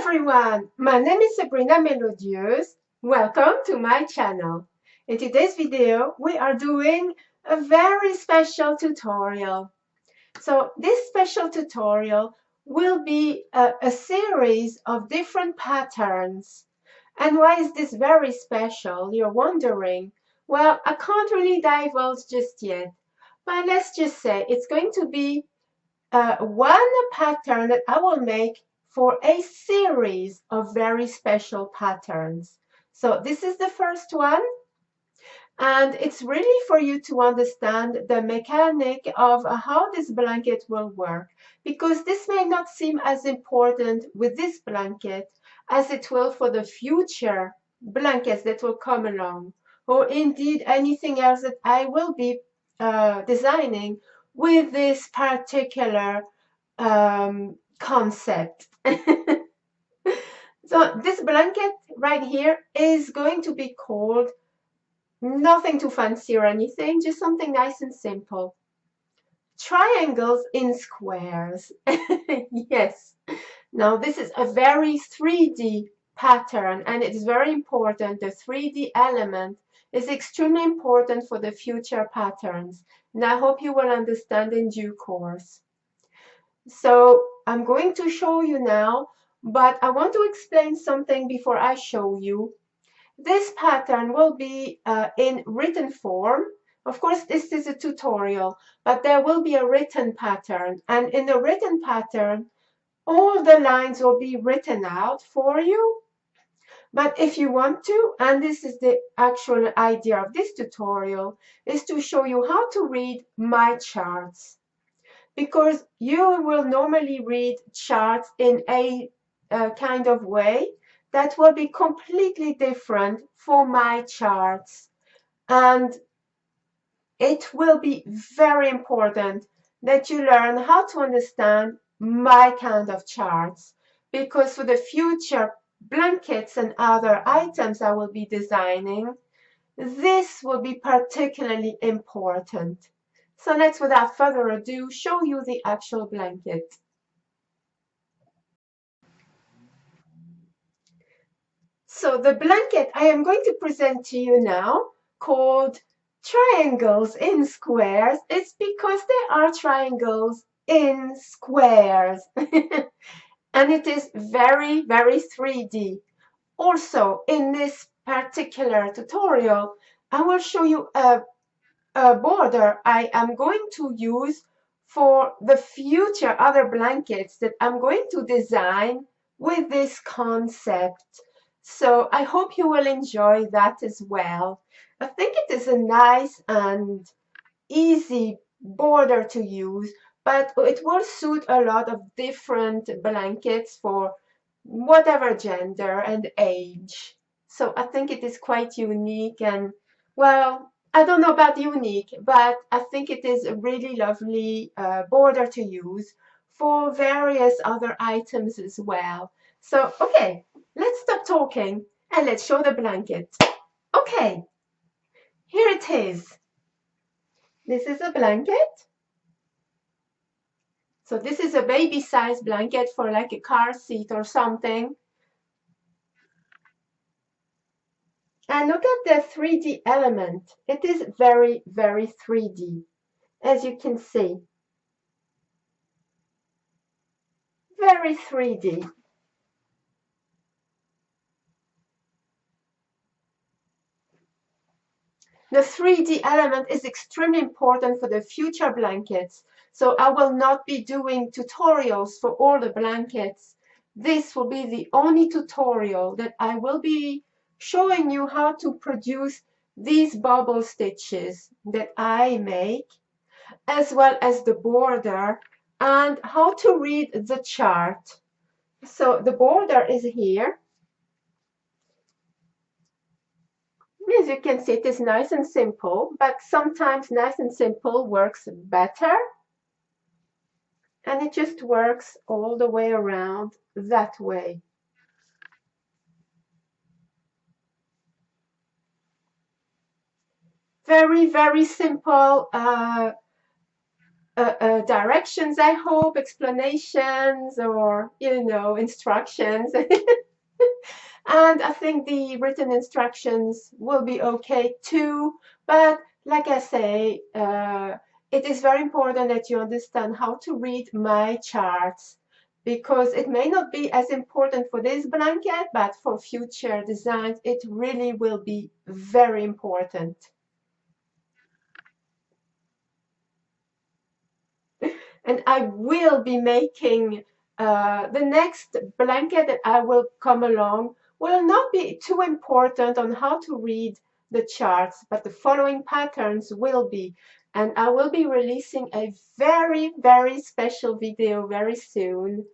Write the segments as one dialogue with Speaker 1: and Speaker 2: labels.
Speaker 1: everyone, my name is Sabrina Melodieuse. Welcome to my channel. In today's video, we are doing a very special tutorial. So this special tutorial will be a series of different patterns. And why is this very special? You're wondering. Well, I can't really divulge just yet, but let's just say it's going to be one pattern that I will make for a series of very special patterns. So this is the first one, and it's really for you to understand the mechanic of how this blanket will work, because this may not seem as important with this blanket as it will for the future blankets that will come along, or indeed anything else that I will be designing with this particular concept. So this blanket right here is going to be called, nothing too fancy or anything, just something nice and simple, triangles in squares. Yes. Now this is a very 3D pattern, and it is very important. The 3D element is extremely important for the future patterns, and I hope you will understand in due course. So I'm going to show you now, but I want to explain something before I show you. This pattern will be in written form. Of course, this is a tutorial, but there will be a written pattern. And in the written pattern, all the lines will be written out for you. But if you want to, and this is the actual idea of this tutorial, is to show you how to read my charts. Because you will normally read charts in a kind of way that will be completely different for my charts. And it will be very important that you learn how to understand my kind of charts, because for the future blankets and other items I will be designing, this will be particularly important. So let's, without further ado, show you the actual blanket. So the blanket I am going to present to you now, called Triangles in Squares, it's because there are triangles in squares. And it is very, very 3D. Also, in this particular tutorial, I will show you a border I am going to use for the future other blankets that I'm going to design with this concept. So I hope you will enjoy that as well. I think it is a nice and easy border to use, but it will suit a lot of different blankets for whatever gender and age. So I think it is quite unique, and, well, I don't know about unique, but I think it is a really lovely border to use for various other items as well. So, okay, let's stop talking and let's show the blanket. Okay, here it is. This is a blanket. So this is a baby size blanket for like a car seat or something. And look at the 3D element. It is very, very 3D, as you can see. Very 3D. The 3D element is extremely important for the future blankets. So I will not be doing tutorials for all the blankets. This will be the only tutorial that I will be showing you how to produce these bubble stitches that I make, as well as the border and how to read the chart. So the border is here. As you can see, it is nice and simple, but sometimes nice and simple works better. And it just works all the way around that way. Very, very simple directions, I hope, explanations, or instructions. And I think the written instructions will be okay too. But like I say, it is very important that you understand how to read my charts, because it may not be as important for this blanket, but for future designs, it really will be very important. And I will be making the next blanket that I will come along will not be too important on how to read the charts, but the following patterns will be. And I will be releasing a very, very special video very soon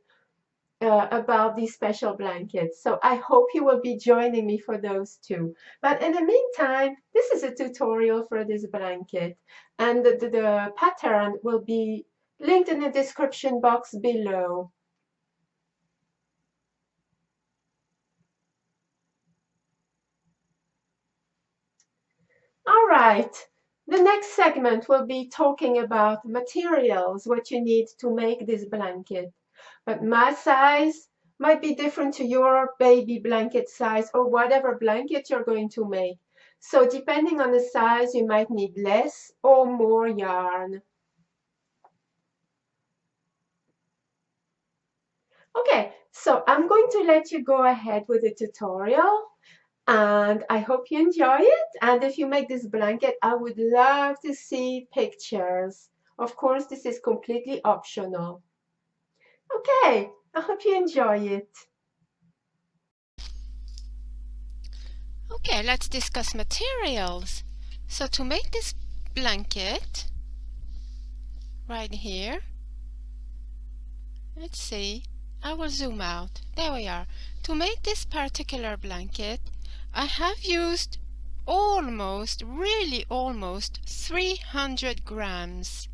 Speaker 1: about these special blankets. So I hope you will be joining me for those too. But in the meantime, this is a tutorial for this blanket, and the pattern will be linked in the description box below. All right, the next segment will be talking about materials, what you need to make this blanket. But my size might be different to your baby blanket size or whatever blanket you're going to make. So depending on the size, you might need less or more yarn. Okay, so I'm going to let you go ahead with the tutorial, and I hope you enjoy it. And if you make this blanket, I would love to see pictures. Of course, this is completely optional. Okay, I hope you enjoy it.
Speaker 2: Okay, let's discuss materials. So to make this blanket, right here, let's see, I will zoom out. There we are. To make this particular blanket, I have used almost, really almost 300 grams.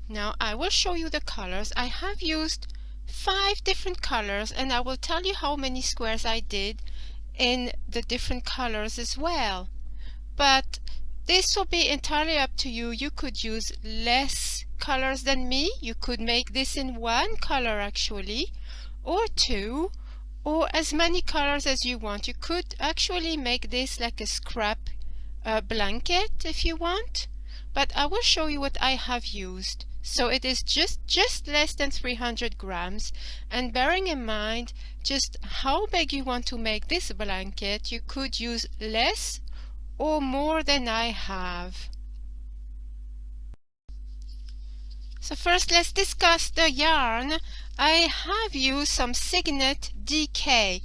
Speaker 2: Now I will show you the colors. I have used 5 different colors, and I will tell you how many squares I did in the different colors as well. But this will be entirely up to you. You could use less colors than me. You could make this in 1 color actually, or 2, or as many colors as you want. You could actually make this like a scrap blanket if you want, but I will show you what I have used. So it is just less than 300 grams, and bearing in mind just how big you want to make this blanket, you could use less or more than I have. So first let's discuss the yarn. I have used some Cygnet DK,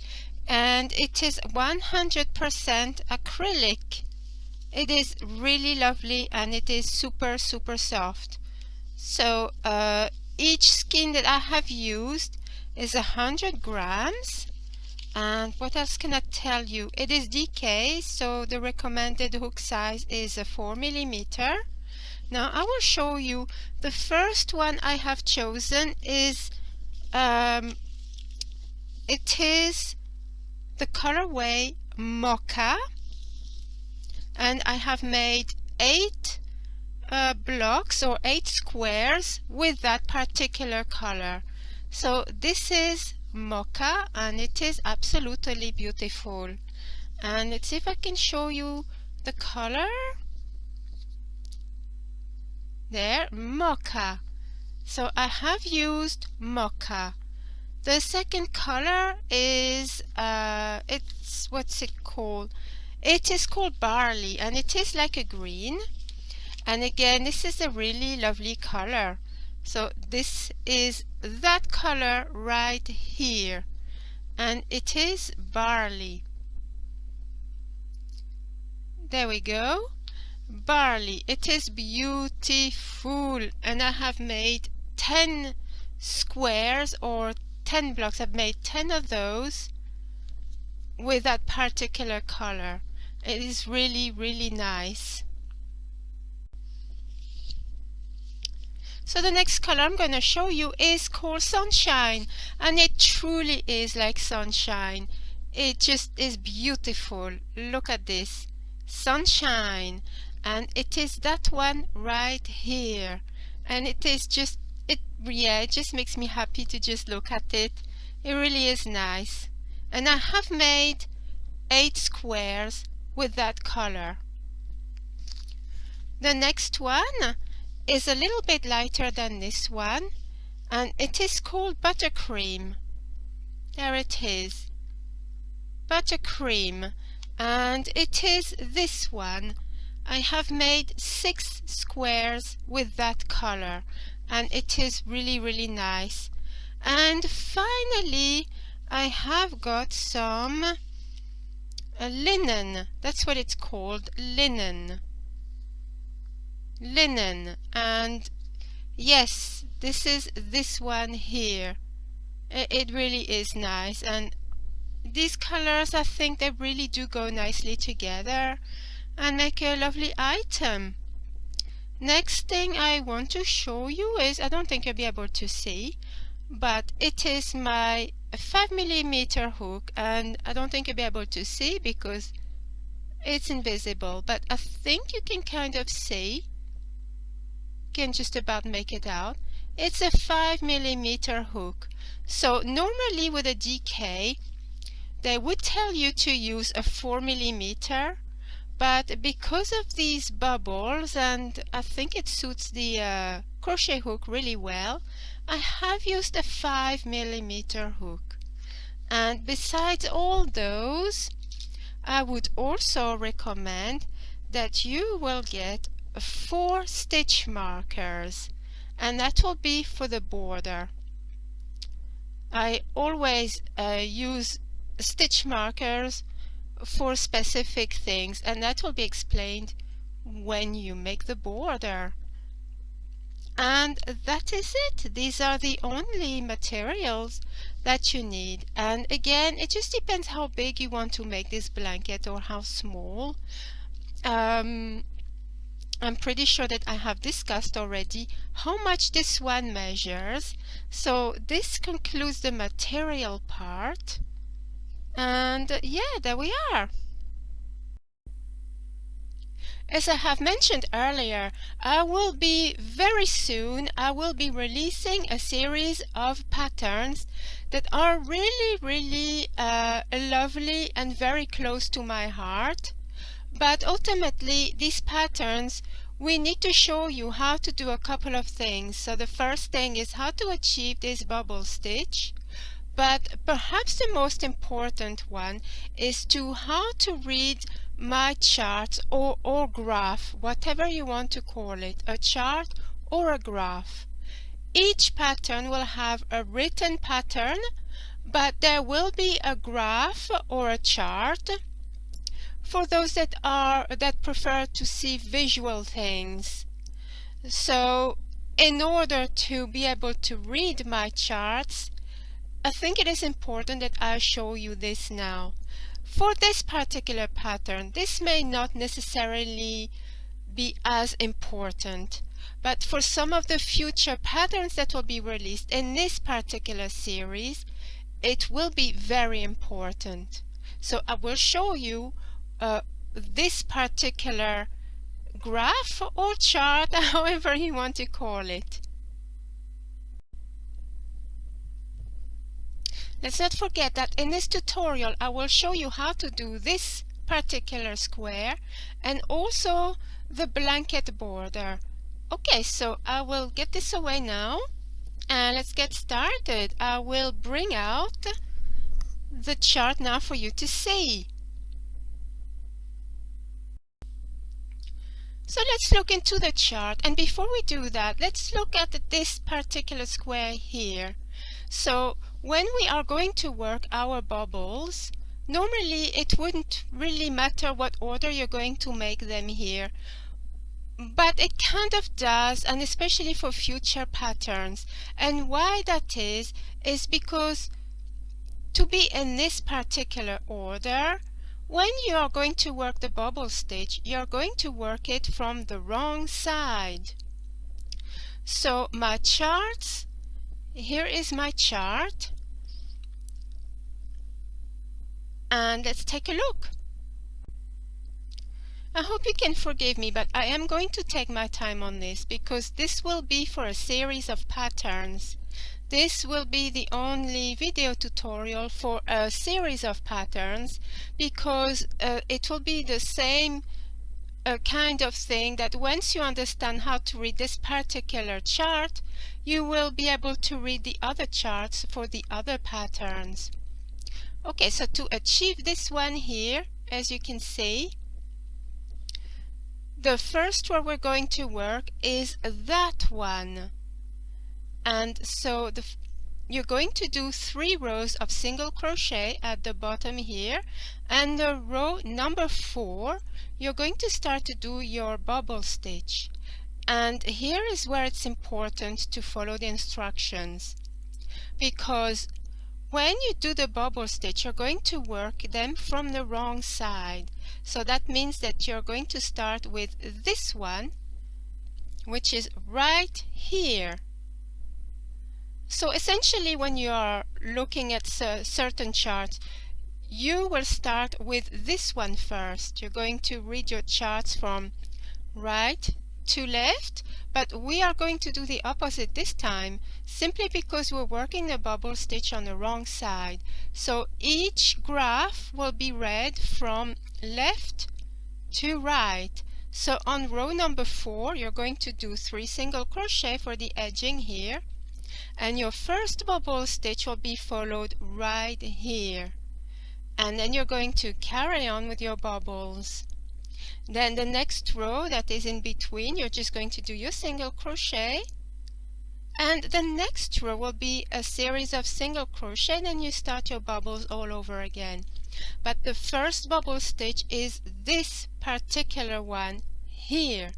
Speaker 2: and it is 100% acrylic. It is really lovely, and it is super soft. So each skein that I have used is 100 grams. And what else can I tell you? It is DK, so the recommended hook size is a 4 millimeter. Now I will show you the first one I have chosen is it is the colorway Mocha, and I have made 8 blocks or 8 squares with that particular color. So this is Mocha, and it is absolutely beautiful. And let's see if I can show you the color. There, Mocha. So I have used Mocha. The second color is it's, what's it called? It is called Barley, and it is like a green. And again, this is a really lovely color. So this is that color right here, and it is Barley. There we go. Barley. It is beautiful, and I have made 10 squares or 10 blocks. I've made 10 of those with that particular color. It is really nice. So the next color I'm going to show you is called Sunshine, and it truly is like sunshine. It just is beautiful. Look at this. Sunshine. and it is that one right here, and it is just it just makes me happy to just look at it. It really is nice, and I have made 8 squares with that color. The next one is a little bit lighter than this one, and it is called Buttercream. There it is, Buttercream, and it is this one. I have made 6 squares with that color, and it is really nice. And finally I have got some linen. That's what it's called, linen. And yes, this is this one here. It really is nice, and these colors, I think they really do go nicely together and make a lovely item. Next thing I want to show you is, I don't think you'll be able to see, but it is my 5mm hook, and I don't think you'll be able to see because it's invisible, but I think you can kind of see. You can just about make it out. It's a 5mm hook. So normally with a DK they would tell you to use a 4mm, but because of these bubbles, and I think it suits the crochet hook really well, I have used a 5mm hook. And besides all those, I would also recommend that you will get 4 stitch markers, and that will be for the border. I always use stitch markers for specific things, and that will be explained when you make the border. And that is it. These are the only materials that you need, and again it just depends how big you want to make this blanket or how small. I'm pretty sure that I have discussed already how much this one measures, so this concludes the material part. And yeah, there we are. As I have mentioned earlier, I will be releasing a series of patterns that are really lovely and very close to my heart. But ultimately, these patterns, we need to show you how to do a couple of things. So the first thing is how to achieve this bubble stitch. But perhaps the most important one is how to read my charts or graph, whatever you want to call it, a chart or a graph. Each pattern will have a written pattern, but there will be a graph or a chart for those that prefer to see visual things. So in order to be able to read my charts, I think it is important that I show you this now. For this particular pattern, this may not necessarily be as important, but for some of the future patterns that will be released in this particular series, it will be very important. So I will show you this particular graph or chart, however you want to call it. Let's not forget that in this tutorial I will show you how to do this particular square and also the blanket border. Okay, so I will get this away now and let's get started. I will bring out the chart now for you to see. So let's look into the chart, and before we do that, let's look at this particular square here. So when we are going to work our bubbles, normally it wouldn't really matter what order you're going to make them here, but it kind of does, and especially for future patterns. And why that is because to be in this particular order, when you are going to work the bubble stitch, you're going to work it from the wrong side. So my charts, here is my chart, and let's take a look. I hope you can forgive me, but I am going to take my time on this because this will be for a series of patterns. This will be the only video tutorial for a series of patterns because it will be the same kind of thing that once you understand how to read this particular chart, you will be able to read the other charts for the other patterns. Okay, so to achieve this one here, as you can see, the first row we're going to work is that one. And so you're going to do 3 rows of single crochet at the bottom here, and the row number 4 you're going to start to do your bubble stitch. And here is where it's important to follow the instructions, because when you do the bubble stitch you're going to work them from the wrong side. So that means that you're going to start with this one, which is right here. So essentially when you are looking at certain charts, you will start with this one first. You're going to read your charts from right to left, but we are going to do the opposite this time, simply because we're working the bubble stitch on the wrong side. So each graph will be read from left to right. So on row number 4 you're going to do 3 single crochet for the edging here, and your first bubble stitch will be followed right here, and then you're going to carry on with your bubbles. Then the next row that is in between, you're just going to do your single crochet, and the next row will be a series of single crochet, and then you start your bubbles all over again. But the first bubble stitch is this particular one here,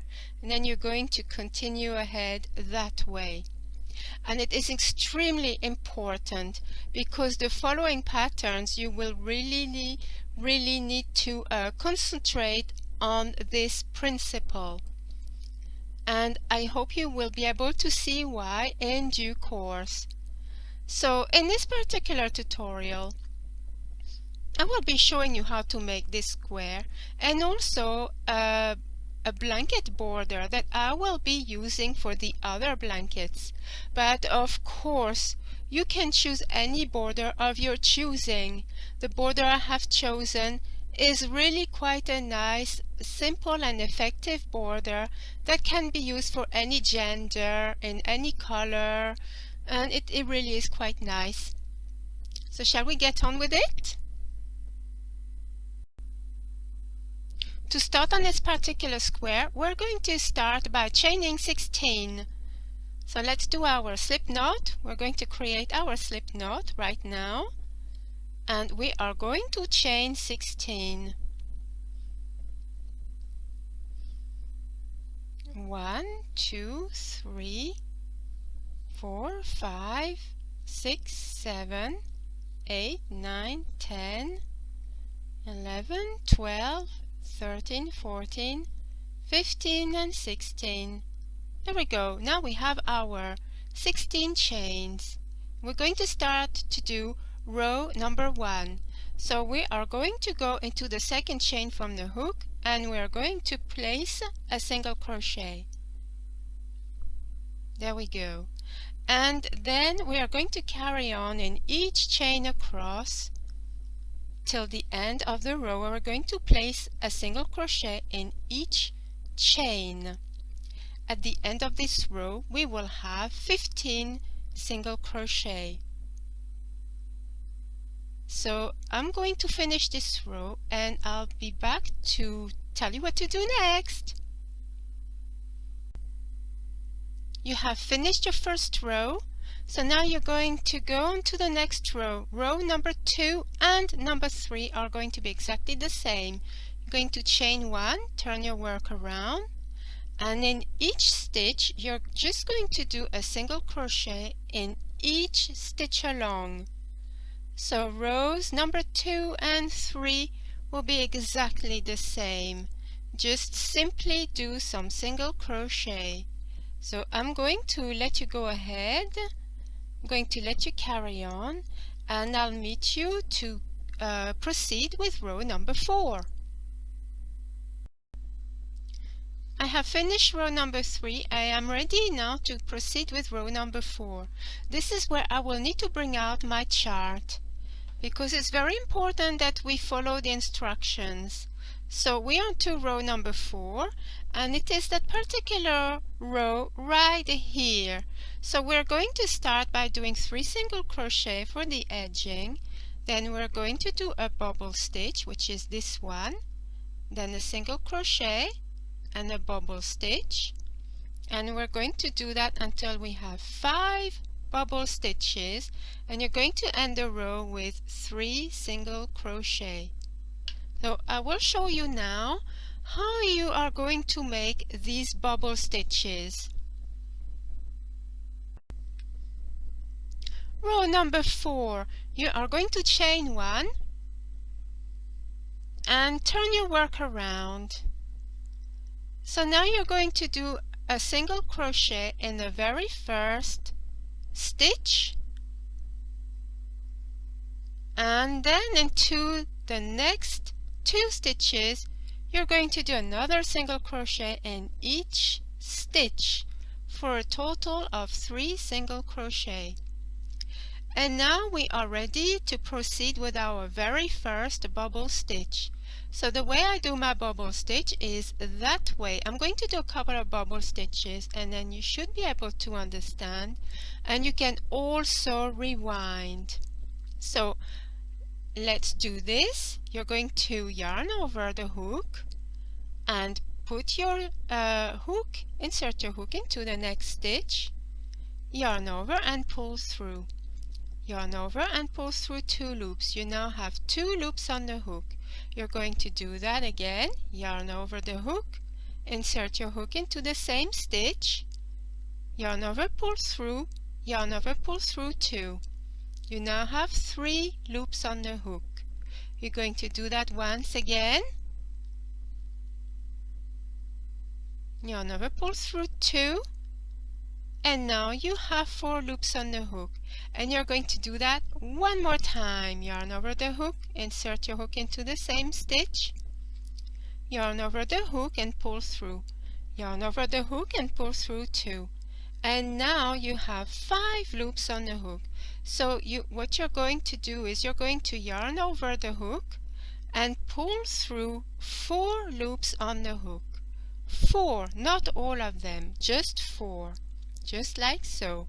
Speaker 2: and then you're going to continue ahead that way. And it is extremely important because the following patterns you will really need to concentrate on this principle, and I hope you will be able to see why in due course. So in this particular tutorial I will be showing you how to make this square, and also a blanket border that I will be using for the other blankets. But of course you can choose any border of your choosing. The border I have chosen is really quite a nice, simple and effective border that can be used for any gender, in any color, and it really is quite nice. So shall we get on with it? To start on this particular square, we're going to start by chaining 16. So let's do our slip knot. We're going to create our slip knot right now, and we are going to chain 16. 1, 2, 3, 4, 5, 6, 7, 8, 9, 10, 11, 12, 13, 14, 15 and 16. There we go. Now we have our 16 chains. We're going to start to do row number 1. So we are going to go into the second chain from the hook, and we are going to place a single crochet. There we go. And then we are going to carry on in each chain across till the end of the row, where we're going to place a single crochet in each chain. At the end of this row we will have 15 single crochet. So I'm going to finish this row and I'll be back to tell you what to do next. You have finished your first row, so now you're going to go on to the next row. Row number 2 and number 3 are going to be exactly the same. You're going to chain 1, turn your work around, and in each stitch you're just going to do a single crochet in each stitch along. So rows number 2 and 3 will be exactly the same. Just simply do some single crochet. So I'm going to let you go ahead. I'm going to let you carry on, and I'll meet you to proceed with row number 4. I have finished row number 3. I am ready now to proceed with row number 4. This is where I will need to bring out my chart, because it's very important that we follow the instructions. So we are to row number 4, and it is that particular row right here. So we're going to start by doing 3 single crochet for the edging. Then we're going to do a bubble stitch, which is this one, then a single crochet and a bubble stitch, and we're going to do that until we have 5 bubble stitches, and you're going to end the row with 3 single crochet. So I will show you now how you are going to make these bubble stitches. Row number 4, you are going to chain 1 and turn your work around. So now you're going to do a single crochet in the very first stitch, and then into the next 2 stitches you're going to do another single crochet in each stitch for a total of 3 single crochet. And now we are ready to proceed with our very first bubble stitch. So the way I do my bubble stitch is that way. I'm going to do a couple of bubble stitches, and then you should be able to understand, and you can also rewind. So let's do this. You're going to yarn over the hook and put your hook, insert your hook into the next stitch, yarn over and pull through. Yarn over and pull through 2 loops. You now have 2 loops on the hook. You're going to do that again. Yarn over the hook, insert your hook into the same stitch, yarn over, pull through, yarn over, pull through 2. You now have 3 loops on the hook. You're going to do that once again. Yarn over, pull through 2. And now you have 4 loops on the hook, and you're going to do that one more time. Yarn over the hook, insert your hook into the same stitch, yarn over the hook and pull through, yarn over the hook and pull through 2. And now you have 5 loops on the hook. So what you're going to do is you're going to yarn over the hook and pull through 4 loops on the hook. 4, not all of them, just 4. Just like so.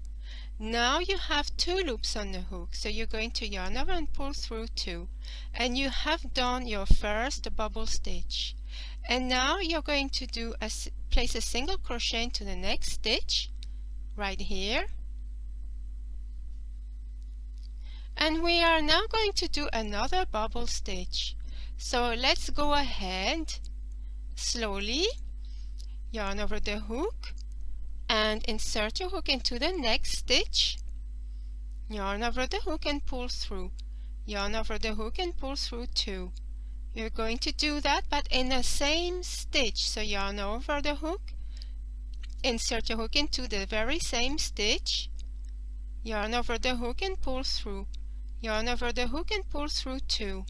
Speaker 2: Now you have 2 loops on the hook, so you're going to yarn over and pull through 2, and you have done your first bubble stitch. And now you're going to do place a single crochet into the next stitch right here, and we are now going to do another bubble stitch. So let's go ahead slowly. Yarn over the hook and insert your hook into the next stitch, yarn over the hook and pull through, yarn over the hook and pull through 2. You're going to do that but in the same stitch. So yarn over the hook, insert your hook into the very same stitch, yarn over the hook and pull through, yarn over the hook and pull through 2.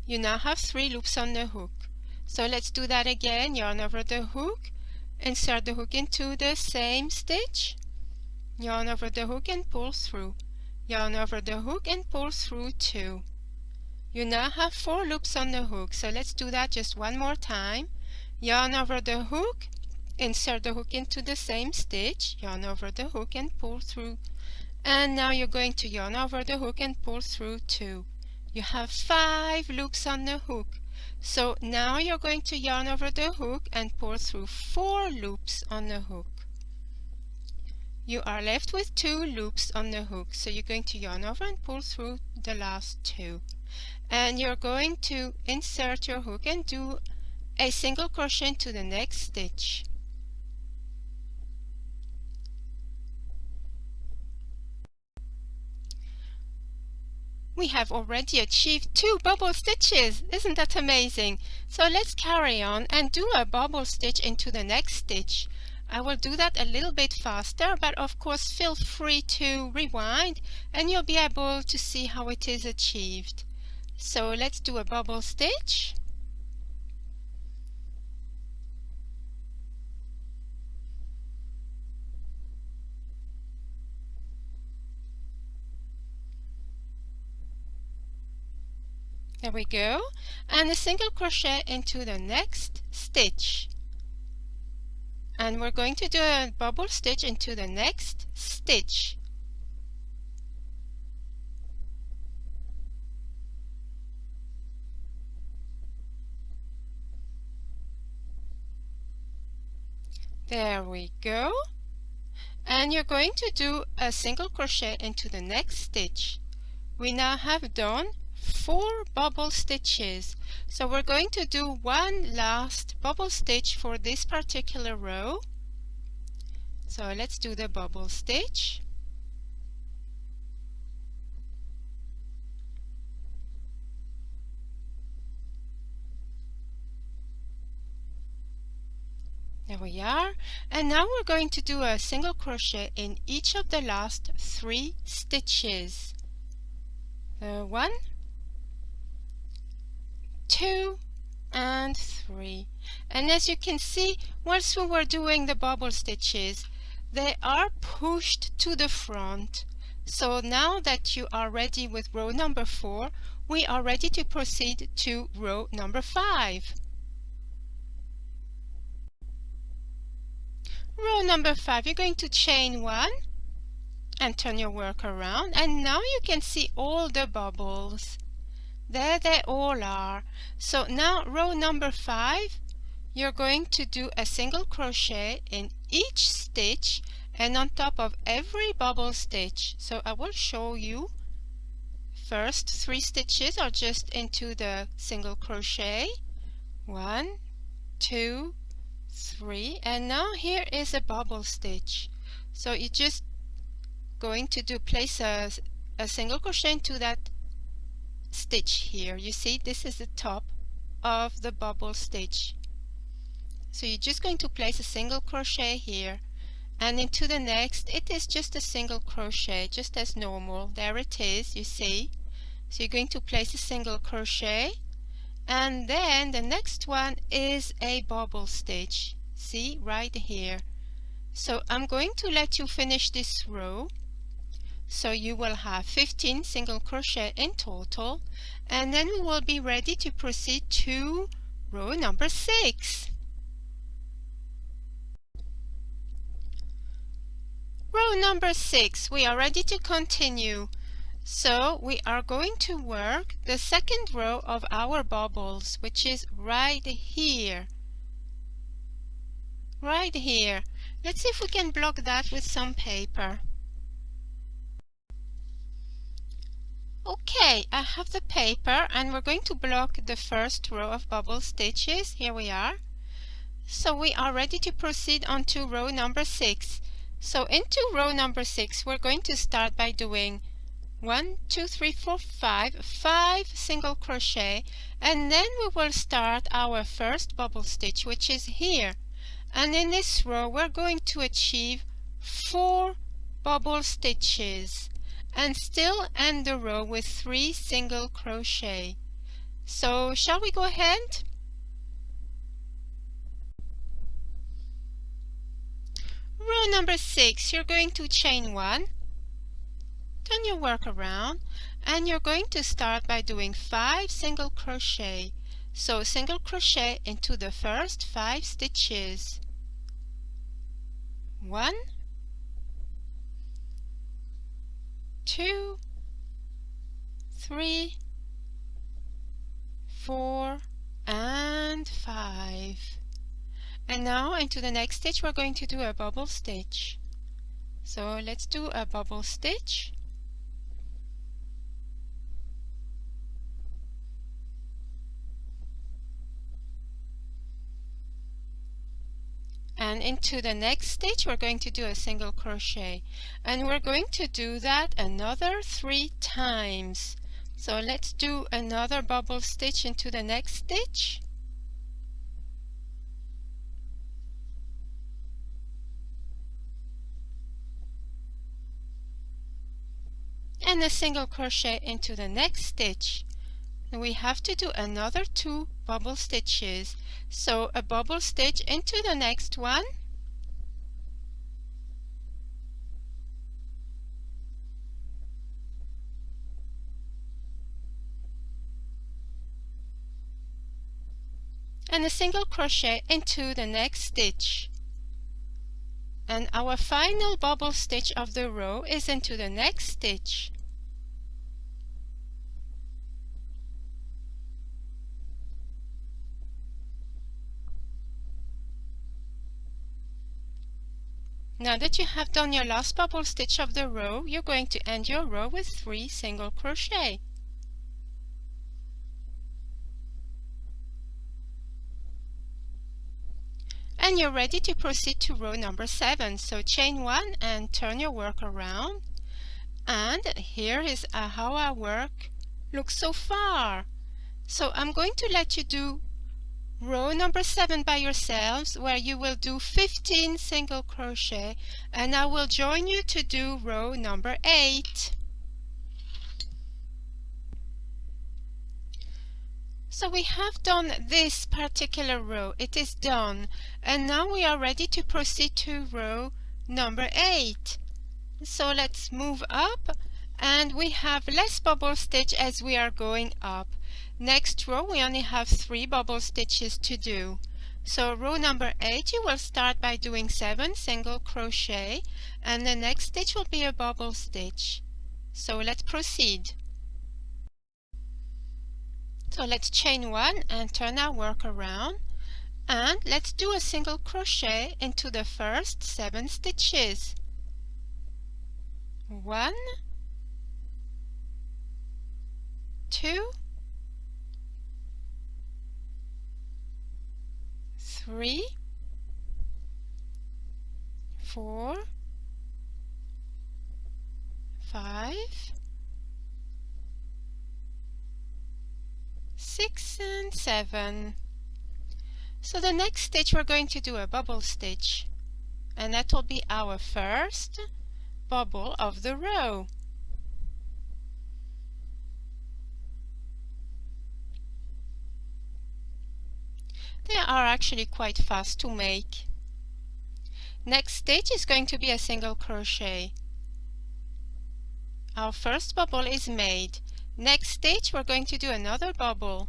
Speaker 2: You now have 3 loops on the hook. So let's do that again. Yarn over the hook, insert the hook into the same stitch, yarn over the hook and pull through, yarn over the hook and pull through 2. You now have 4 loops on the hook. So let's do that just one more time. Yarn over the hook, insert the hook into the same stitch, yarn over the hook and pull through, and now you're going to yarn over the hook and pull through 2. You have 5 loops on the hook. So now you're going to yarn over the hook and pull through 4 loops on the hook. You are left with 2 loops on the hook, so you're going to yarn over and pull through the last 2. And you're going to insert your hook and do a single crochet into the next stitch. We have already achieved 2 bubble stitches. Isn't that amazing? So let's carry on and do a bubble stitch into the next stitch. I will do that a little bit faster, but of course feel free to rewind and you'll be able to see how it is achieved. So let's do a bubble stitch. There we go. And a single crochet into the next stitch. And we're going to do a bubble stitch into the next stitch. There we go. And you're going to do a single crochet into the next stitch. We now have done 4 bubble stitches. So we're going to do one last bubble stitch for this particular row. So let's do the bubble stitch. There we are. And now we're going to do a single crochet in each of the last 3 stitches. 1, 2, and 3. And as you can see, whilst we were doing the bubble stitches, they are pushed to the front. So now that you are ready with row number 4, we are ready to proceed to row number 5. Row number 5, you're going to chain 1 and turn your work around, and now you can see all the bubbles. There they all are. So now row number 5, you're going to do a single crochet in each stitch and on top of every bubble stitch. So I will show you. First 3 stitches are just into the single crochet. 1, 2, 3, and now here is a bubble stitch. So you're just going to place a single crochet into that stitch here. You see, this is the top of the bubble stitch. So you're just going to place a single crochet here, and into the next it is just a single crochet, just as normal. There it is, you see. So you're going to place a single crochet, and then the next one is a bubble stitch. See, right here. So I'm going to let you finish this row. So you will have 15 single crochet in total, and then we will be ready to proceed to row number 6. Row number 6, we are ready to continue. So we are going to work the second row of our bubbles, which is right here. Right here. Let's see if we can block that with some paper. Okay, I have the paper, and we're going to block the first row of bubble stitches. Here we are. So we are ready to proceed on to row number 6. So into row number 6, we're going to start by doing 1, 2, 3, 4, 5 single crochet, and then we will start our first bubble stitch, which is here. And in this row, we're going to achieve 4 bubble stitches and still end the row with 3 single crochet. So shall we go ahead? Row number 6, you're going to chain 1, turn your work around, and you're going to start by doing 5 single crochet. So single crochet into the first 5 stitches. 1, 2, 3, 4, and 5. And now into the next stitch we're going to do a bubble stitch. So let's do a bubble stitch. And into the next stitch we're going to do a single crochet, and we're going to do that another 3 times. So let's do another bubble stitch into the next stitch, and a single crochet into the next stitch. And we have to do another 2 bubble stitches. So a bubble stitch into the next one, and a single crochet into the next stitch. And our final bubble stitch of the row is into the next stitch. Now that you have done your last bubble stitch of the row, you're going to end your row with 3 single crochet. And you're ready to proceed to row number 7. So chain 1 and turn your work around. And here is how our work looks so far. So I'm going to let you do row number 7 by yourselves, where you will do 15 single crochet, and I will join you to do row number 8. So we have done this particular row, it is done, and now we are ready to proceed to row number 8. So let's move up, and we have less bubble stitch as we are going up. Next row we only have 3 bubble stitches to do. So row number 8 you will start by doing 7 single crochet, and the next stitch will be a bubble stitch. So let's proceed. So let's chain 1 and turn our work around, and let's do a single crochet into the first 7 stitches. 1, 2, 3, 4, 5, 6 and 7. So the next stitch we're going to do a bubble stitch, and that will be our first bubble of the row. They are actually quite fast to make. Next stitch is going to be a single crochet. Our first bubble is made. Next stitch we're going to do another bubble.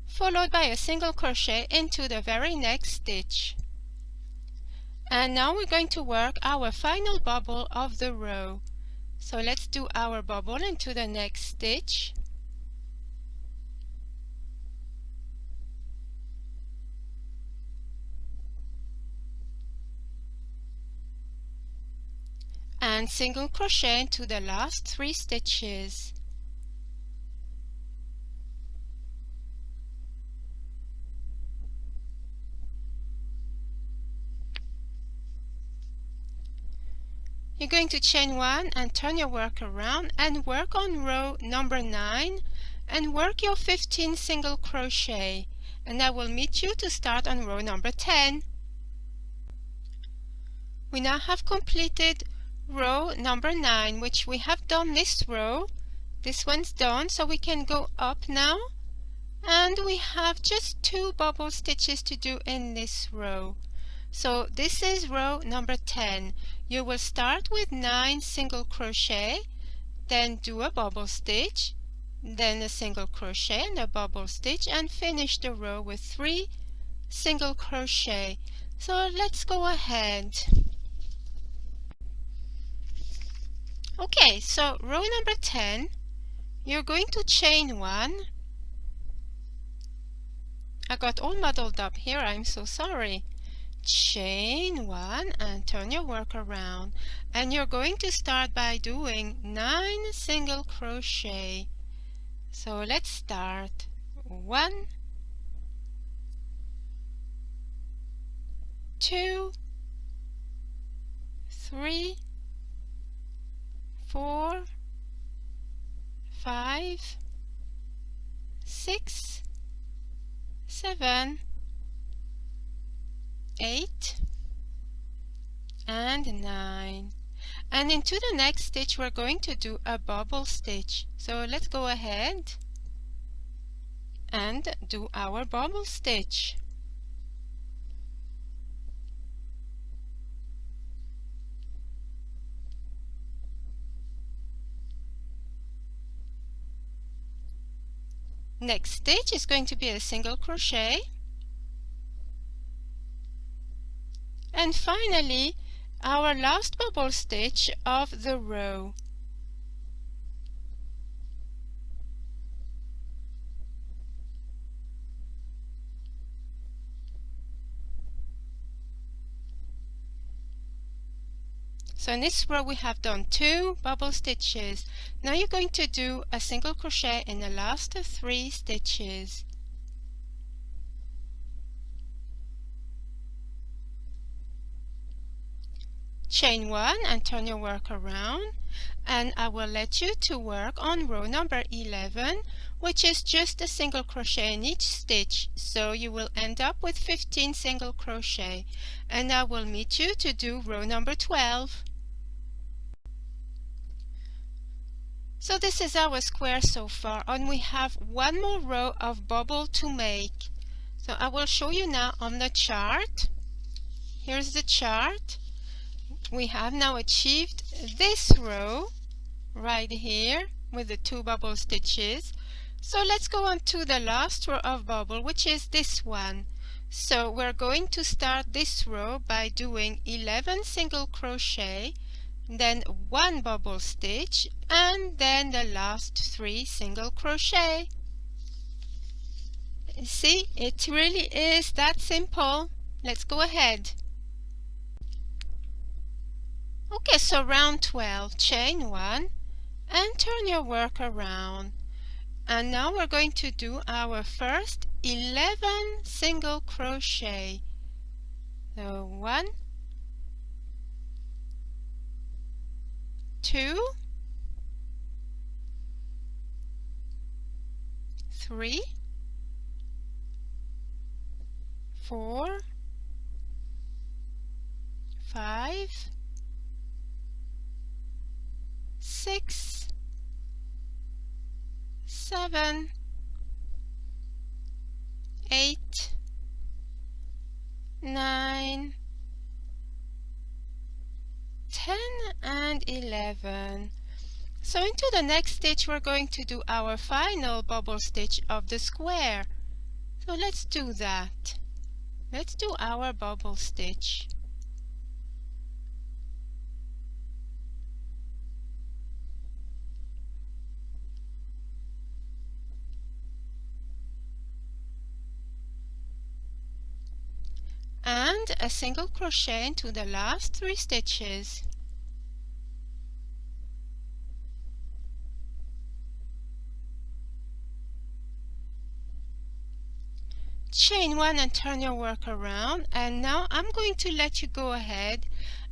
Speaker 2: Followed by a single crochet into the very next stitch. And now we're going to work our final bubble of the row. So let's do our bubble into the next stitch. And single crochet into the last 3 stitches. You're going to chain 1 and turn your work around and work on row number 9 and work your 15 single crochet, and I will meet you to start on row number 10. We now have completed row number 9, which we have done this row. This one's done, so we can go up now, and we have just 2 bubble stitches to do in this row. So this is row number 10. You will start with 9 single crochet, then do a bubble stitch, then a single crochet and a bubble stitch, and finish the row with 3 single crochet. So let's go ahead. Okay, so row number 10, you're going to chain 1. I got all muddled up here, I'm so sorry. Chain 1 and turn your work around, and you're going to start by doing 9 single crochet. So let's start. 1, 2, 3, 4, 5, 6, 7, 8 and 9, and into the next stitch we're going to do a bubble stitch. So let's go ahead and do our bubble stitch. Next stitch is going to be a single crochet, and finally our last bubble stitch of the row. So in this row we have done 2 bubble stitches. Now you're going to do a single crochet in the last 3 stitches. Chain 1 and turn your work around, and I will let you to work on row number 11, which is just a single crochet in each stitch, so you will end up with 15 single crochet, and I will meet you to do row number 12. So this is our square so far, and we have one more row of bubble to make. So I will show you now on the chart. Here's the chart. We have now achieved this row right here with the 2 bubble stitches. So let's go on to the last row of bubble, which is this one. So we're going to start this row by doing 11 single crochet, then 1 bubble stitch, and then the last 3 single crochet. See, it really is that simple. Let's go ahead. Okay, so round 12, chain 1 and turn your work around. And now we're going to do our first 11 single crochet. So 1, 2, 3, 4, 5, 6, 7, 8, 9, 10 and 11. So into the next stitch we're going to do our final bubble stitch of the square. So let's do that. Let's do our bubble stitch. And a single crochet into the last 3 stitches. Chain 1 and turn your work around, and now I'm going to let you go ahead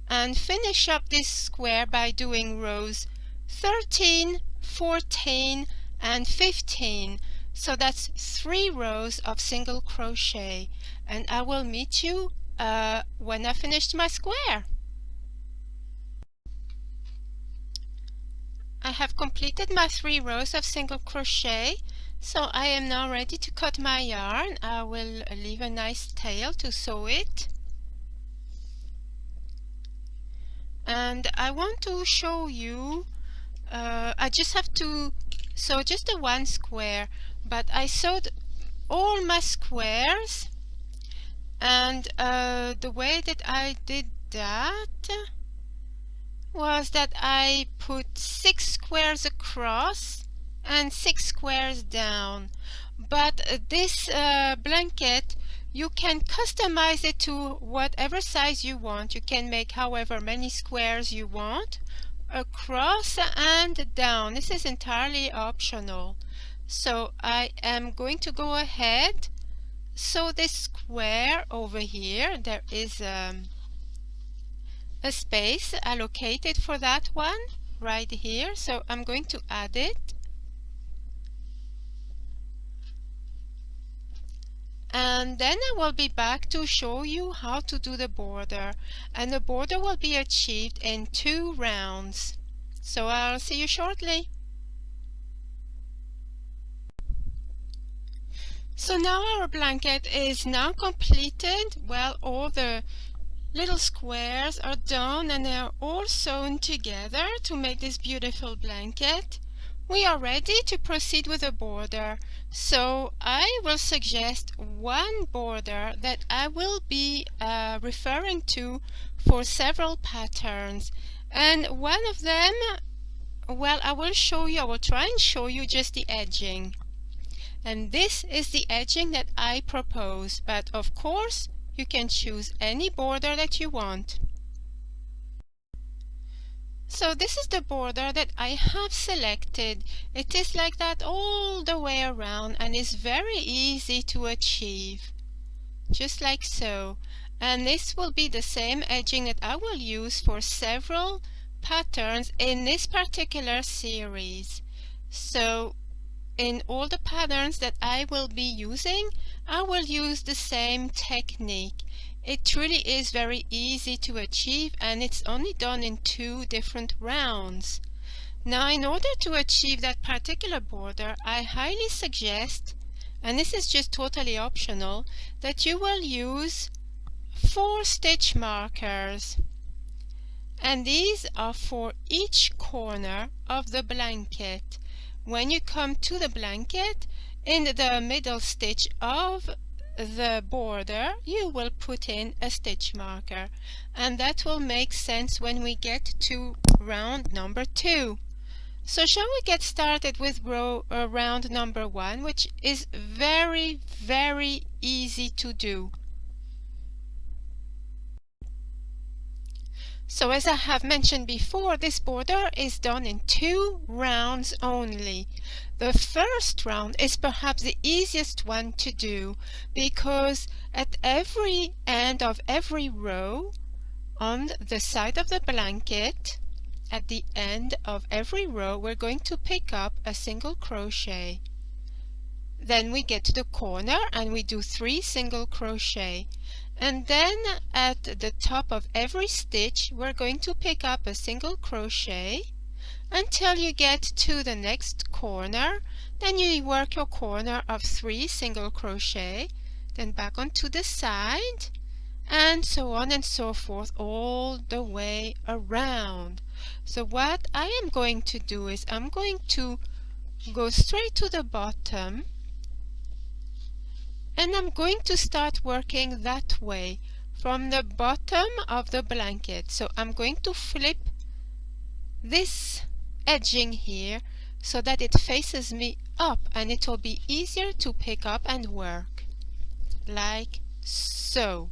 Speaker 2: and finish up this square by doing rows 13, 14 and 15. So that's 3 rows of single crochet, and I will meet you when I finished my square. I have completed my 3 rows of single crochet, so I am now ready to cut my yarn. I will leave a nice tail to sew it. And I want to show you, I just have to sew just the 1 square, but I sewed all my squares, and the way that I did that was that I put 6 squares across and 6 squares down. But this blanket, you can customize it to whatever size you want. You can make however many squares you want, across and down. This is entirely optional. So I am going to go ahead, sew this square over here. There is a space allocated for that one right here, so I'm going to add it. And then I will be back to show you how to do the border, and the border will be achieved in 2 rounds. So I'll see you shortly. So now our blanket is now completed. Well, all the little squares are done and they are all sewn together to make this beautiful blanket. We are ready to proceed with the border, so I will suggest one border that I will be referring to for several patterns, and one of them, well, I will try and show you just the edging. And this is the edging that I propose, but of course you can choose any border that you want. So this is the border that I have selected. It is like that all the way around and is very easy to achieve. Just like so. And this will be the same edging that I will use for several patterns in this particular series. So in all the patterns that I will be using, I will use the same technique. It really is very easy to achieve, and it's only done in 2 different rounds. Now, in order to achieve that particular border, I highly suggest, and this is just totally optional, that you will use 4 stitch markers. And these are for each corner of the blanket. When you come to the blanket, in the middle stitch of the border, you will put in a stitch marker, and that will make sense when we get to round number 2. So shall we get started with round number 1, which is very, very easy to do. So as I have mentioned before, this border is done in 2 rounds only. The first round is perhaps the easiest one to do, because at every end of every row on the side of the blanket, at the end of every row, we're going to pick up a single crochet. Then we get to the corner and we do 3 single crochet. And then at the top of every stitch, we're going to pick up a single crochet until you get to the next corner. Then you work your corner of 3 single crochet, then back onto the side, and so on and so forth all the way around. So what I am going to do is I'm going to go straight to the bottom, and I'm going to start working that way from the bottom of the blanket. So I'm going to flip this edging here so that it faces me up, and it will be easier to pick up and work like so.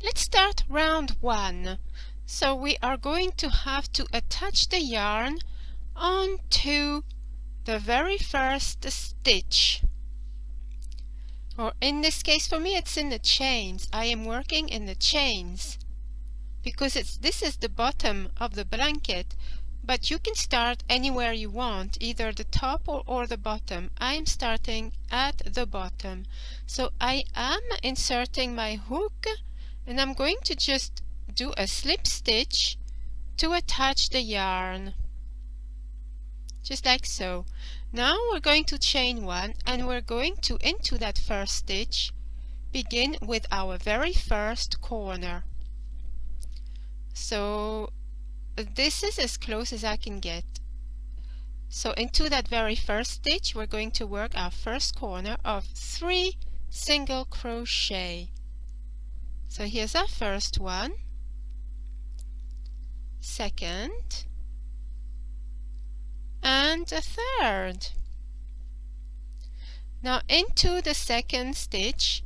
Speaker 2: Let's start round 1. So we are going to have to attach the yarn onto the very first stitch, or in this case for me it's in the chains. I am working in the chains because this is the bottom of the blanket, but you can start anywhere you want, either the top or the bottom. I am starting at the bottom, so I am inserting my hook, and I'm going to just do a slip stitch to attach the yarn. Just like so. Now we're going to chain 1, and we're going to, into that first stitch, begin with our very first corner. So this is as close as I can get. So into that very first stitch, we're going to work our first corner of 3 single crochet. So here's our first one, second, and a third. Now into the second stitch,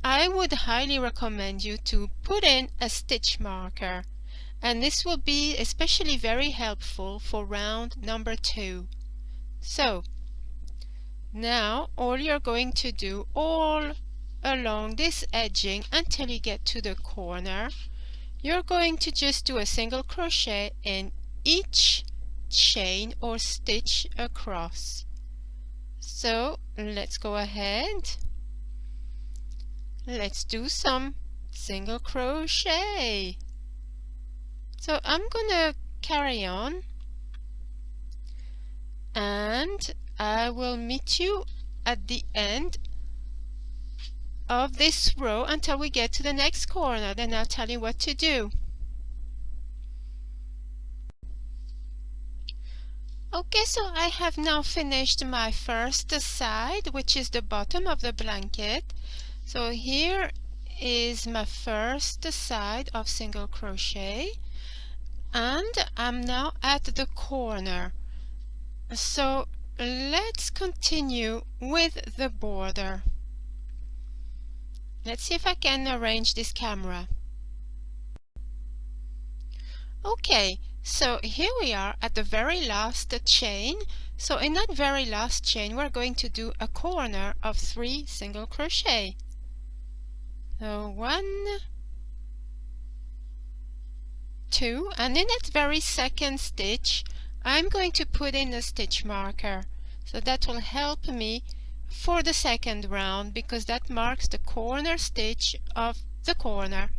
Speaker 2: I would highly recommend you to put in a stitch marker, and this will be especially very helpful for round number 2. So now all you're going to do all along this edging until you get to the corner, you're going to just do a single crochet in each chain or stitch across. So let's go ahead, let's do some single crochet. So I'm gonna carry on, and I will meet you at the end of this row until we get to the next corner. Then I'll tell you what to do. Okay, so I have now finished my first side, which is the bottom of the blanket. So here is my first side of single crochet, and I'm now at the corner. So let's continue with the border. Let's see if I can arrange this camera. Okay, so here we are at the very last chain. So in that very last chain we're going to do a corner of 3 single crochet. So 1, 2, and in that very second stitch I'm going to put in a stitch marker. So that will help me for the second round, because that marks the corner stitch of the corner.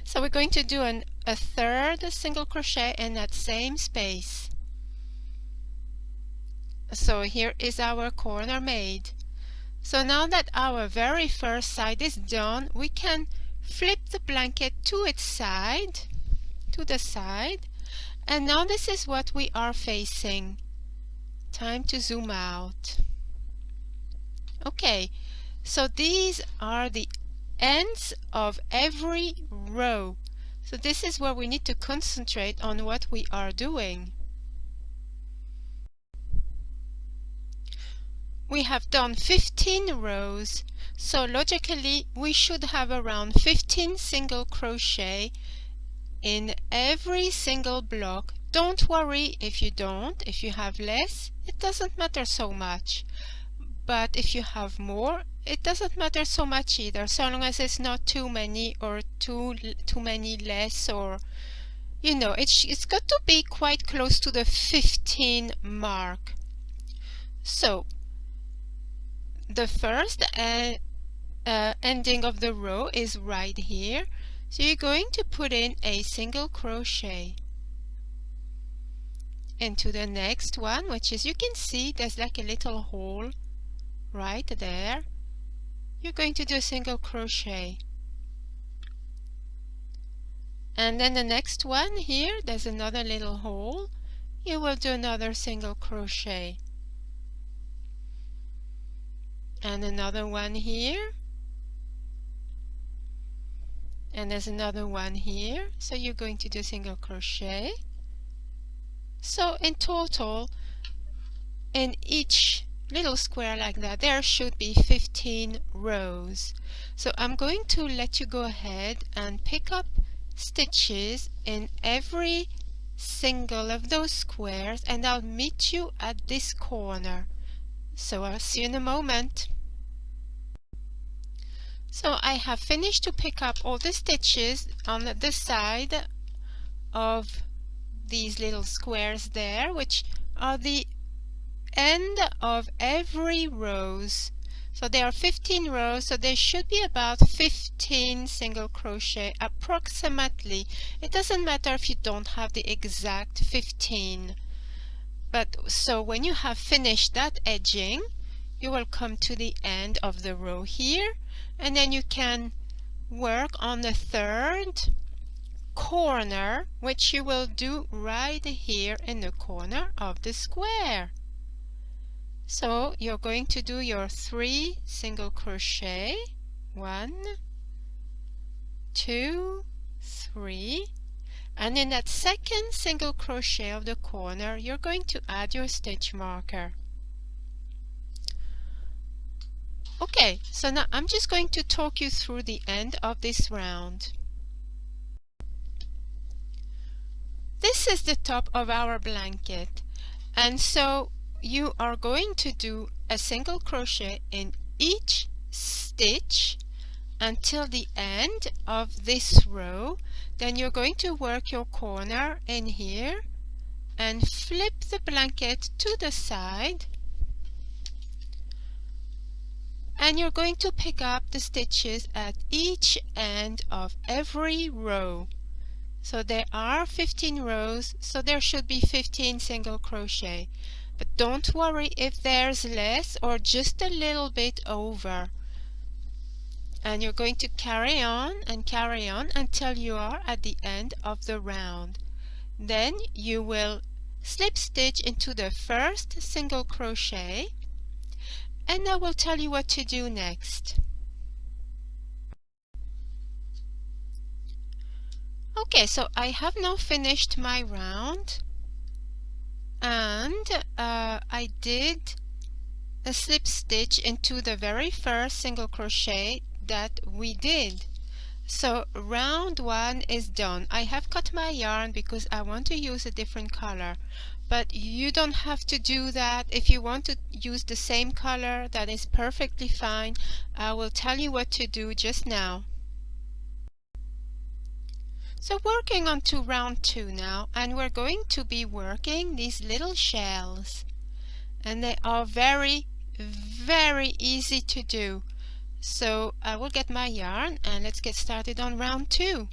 Speaker 2: So we're going to do a third single crochet in that same space. So here is our corner made. So now that our very first side is done, we can flip the blanket to its side, to the side, and now this is what we are facing. Time to zoom out. Okay, so these are the ends of every row. So this is where we need to concentrate on what we are doing. We have done 15 rows, so logically we should have around 15 single crochet in every single block. Don't worry if you don't. If you have less, it doesn't matter so much. But if you have more, it doesn't matter so much either, so long as it's not too many or too many less, or you know, it's got to be quite close to the 15 mark. So the first ending of the row is right here. So you're going to put in a single crochet into the next one, which is, you can see there's like a little hole right there. You're going to do a single crochet, and then the next one here, there's another little hole. You will do another single crochet, and another one here, and there's another one here. So you're going to do single crochet. So in total, in each little square like that, there should be 15 rows. So I'm going to let you go ahead and pick up stitches in every single of those squares, and I'll meet you at this corner. So I'll see you in a moment. So I have finished to pick up all the stitches on the side of these little squares there, which are the end of every rows. So there are 15 rows, so there should be about 15 single crochet approximately. It doesn't matter if you don't have the exact 15, but so when you have finished that edging, you will come to the end of the row here, and then you can work on the third corner, which you will do right here in the corner of the square. So you're going to do your 3 single crochet, 1, 2, 3, and in that second single crochet of the corner you're going to add your stitch marker. Okay, so now I'm just going to talk you through the end of this round. This is the top of our blanket, and so you are going to do a single crochet in each stitch until the end of this row. Then you're going to work your corner in here and flip the blanket to the side, and you're going to pick up the stitches at each end of every row. So there are 15 rows, so there should be 15 single crochet. But don't worry if there's less or just a little bit over. And you're going to carry on until you are at the end of the round. Then you will slip stitch into the first single crochet, and I will tell you what to do next. Okay, so I have now finished my round, and I did a slip stitch into the very first single crochet that we did. So round 1 is done. I have cut my yarn because I want to use a different color, but you don't have to do that. If you want to use the same color, that is perfectly fine. I will tell you what to do just now. So working on to round 2 now, and we're going to be working these little shells, and they are very easy to do. So I will get my yarn and let's get started on round 2.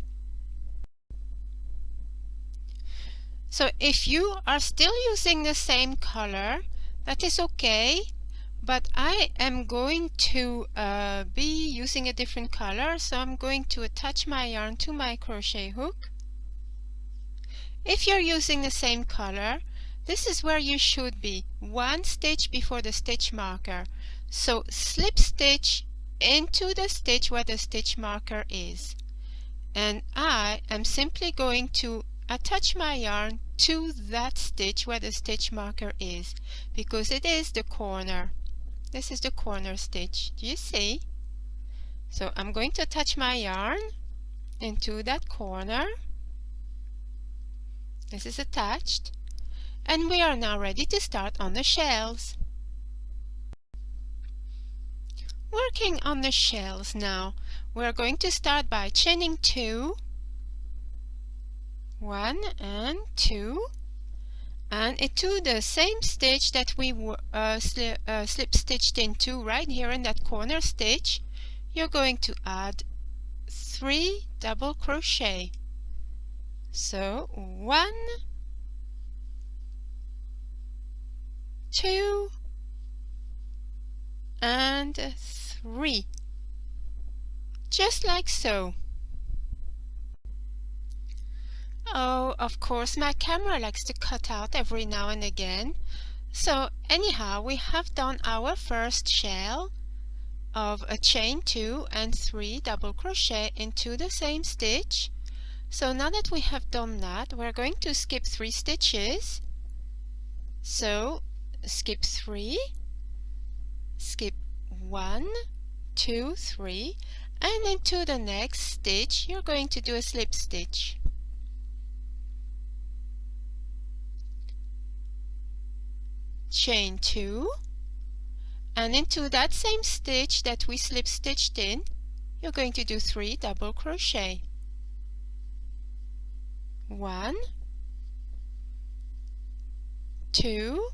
Speaker 2: So if you are still using the same color, that is okay, but I am going to be using a different color, so I'm going to attach my yarn to my crochet hook. If you're using the same color, this is where you should be, 1 stitch before the stitch marker. So slip stitch into the stitch where the stitch marker is. And I am simply going to attach my yarn to that stitch where the stitch marker is, because it is the corner. This is the corner stitch. Do you see? So I'm going to attach my yarn into that corner. This is attached. And we are now ready to start on the shells. Working on the shells now, we're going to start by chaining 2, 1 and 2, and into the same stitch that we slip stitched into right here in that corner stitch, you're going to add 3 double crochet. So 1, 2 and 3, just like so. Oh, of course my camera likes to cut out every now and again. So anyhow, we have done our first shell of a chain 2 and 3 double crochet into the same stitch. So now that we have done that, we're going to skip 3 stitches. So skip 3, skip 1, 2, 3, and into the next stitch you're going to do a slip stitch. Chain 2, and into that same stitch that we slip stitched in, you're going to do 3 double crochet. 1, 2,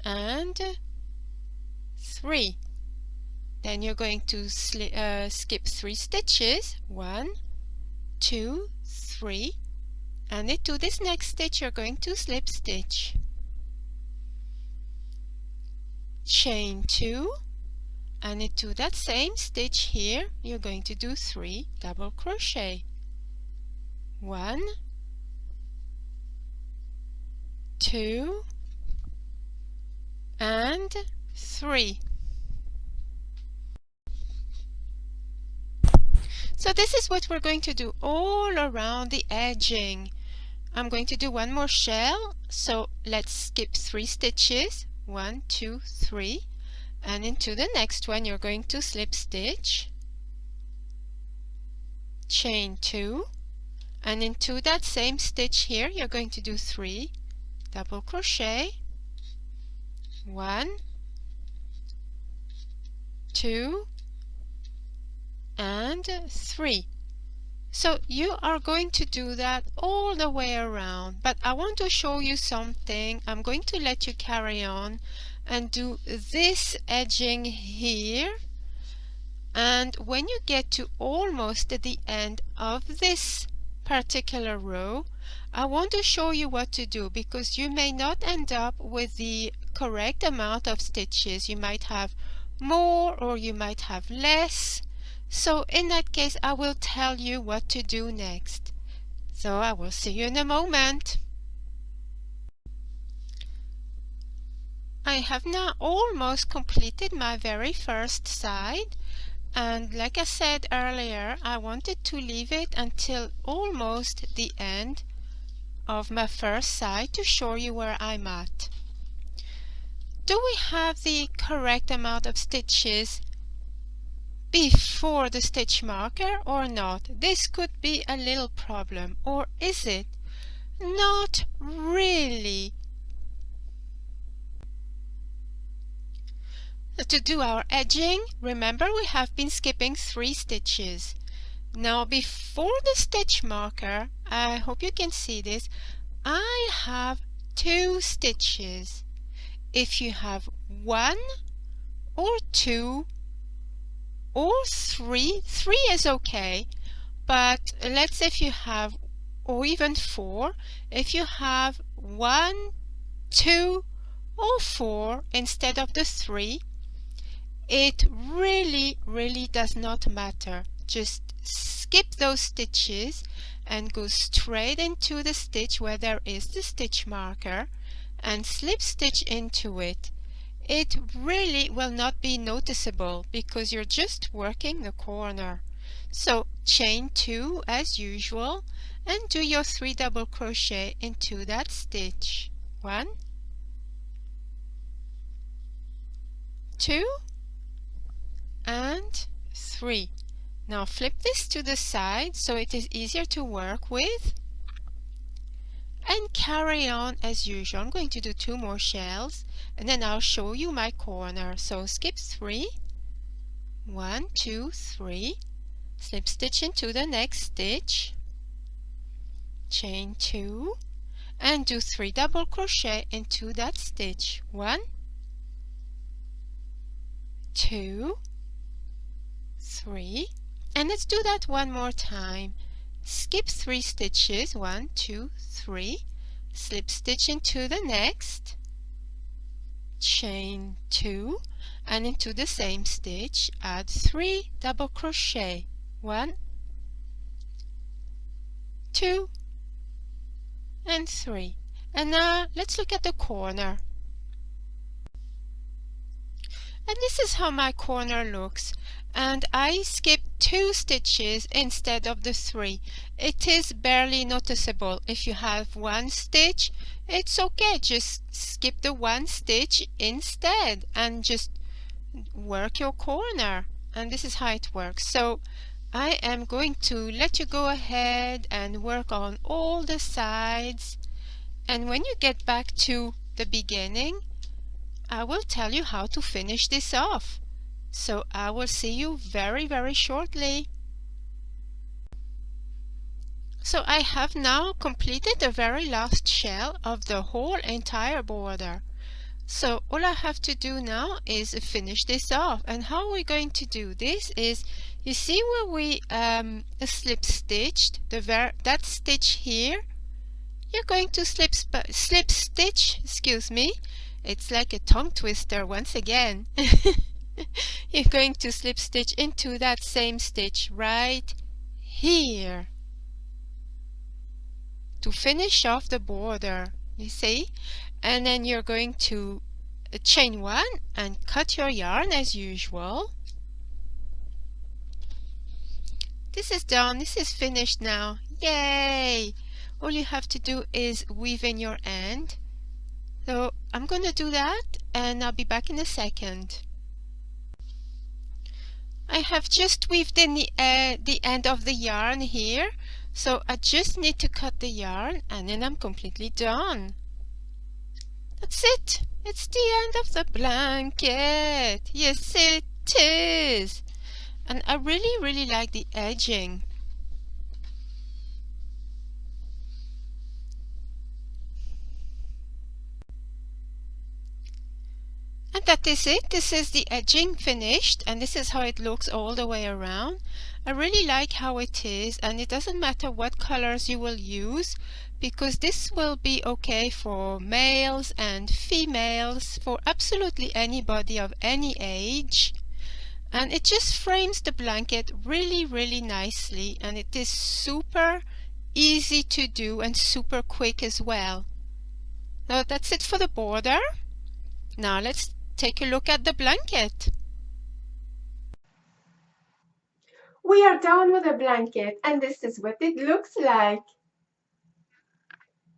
Speaker 2: and 3. Then you're going to skip 3 stitches, 1, 2, 3, and into this next stitch you're going to slip stitch. Chain 2, and into that same stitch here you're going to do 3 double crochet. 1, 2, and 3. So this is what we're going to do all around the edging. I'm going to do one more shell, so let's skip 3 stitches, 1, 2, 3, and into the next one you're going to slip stitch, chain 2, and into that same stitch here you're going to do 3 double crochet, 1, 2, and 3. So you are going to do that all the way around, but I want to show you something. I'm going to let you carry on and do this edging here, and when you get to almost at the end of this particular row, I want to show you what to do, because you may not end up with the correct amount of stitches. You might have more or you might have less. So in that case I will tell you what to do next. So I will see you in a moment. I have now almost completed my very first side, and like I said earlier, I wanted to leave it until almost the end of my first side to show you where I'm at. Do we have the correct amount of stitches before the stitch marker or not? This could be a little problem, or is it? Not really. To do our edging, remember we have been skipping 3 stitches. Now before the stitch marker, I hope you can see this, I have 2 stitches. If you have 1 or 2 or 3, 3 is okay, but let's say if you have, or even 4, if you have 1, 2 or 4 instead of the 3, it really does not matter. Just skip those stitches and go straight into the stitch where there is the stitch marker and slip stitch into it. It really will not be noticeable because you're just working the corner. So chain 2 as usual and do your 3 double crochet into that stitch. 1, 2 and 3. Now flip this to the side so it is easier to work with and carry on as usual. I'm going to do 2 more shells and then I'll show you my corner. So skip 3, 1, 2, 3, slip stitch into the next stitch, chain 2 and do 3 double crochet into that stitch. 1, 2, 3, and let's do that one more time. Skip 3 stitches, 1, 2, 3, slip stitch into the next, chain 2 and into the same stitch add 3 double crochet, 1, 2 and 3. And now let's look at the corner. And this is how my corner looks, and I skipped 2 stitches instead of the 3. It is barely noticeable. If you have 1 stitch, it's okay, just skip the 1 stitch instead and just work your corner. And this is how it works. So I am going to let you go ahead and work on all the sides, and when you get back to the beginning, I will tell you how to finish this off. So I will see you very shortly. So I have now completed the very last shell of the whole entire border. So all I have to do now is finish this off. And how are we going to do this is, you see where we slip stitched that stitch here, you're going to slip stitch, excuse me, it's like a tongue twister once again. You're going to slip stitch into that same stitch right here to finish off the border, you see, and then you're going to chain 1 and cut your yarn as usual. This is done, this is finished now, yay! All you have to do is weave in your end. So I'm going to do that and I'll be back in a second. I have just weaved in the end of the yarn here, so I just need to cut the yarn and then I'm completely done. That's it. It's the end of the blanket. Yes, it is. And I really like the edging. And that is it. This is the edging finished, and this is how it looks all the way around. I really like how it is, and it doesn't matter what colors you will use, because this will be okay for males and females, for absolutely anybody of any age. And it just frames the blanket really nicely, and it is super easy to do and super quick as well. So that's it for the border. Now let's take a look at the blanket.
Speaker 1: We are done with the blanket, and this is what it looks like.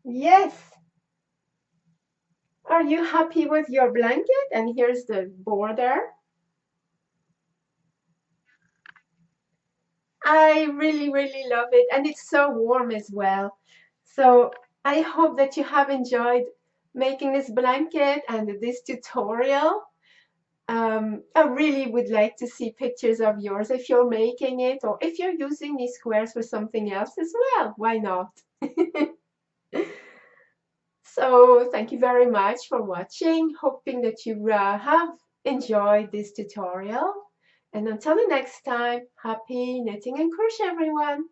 Speaker 1: Yes. Are you happy with your blanket? And here's the border. I really, really love it, and it's so warm as well. So I hope that you have enjoyed making this blanket and this tutorial. I really would like to see pictures of yours if you're making it or if you're using these squares for something else as well. Why not? So thank you very much for watching. Hoping that you have enjoyed this tutorial. And until the next time, happy knitting and crochet, everyone.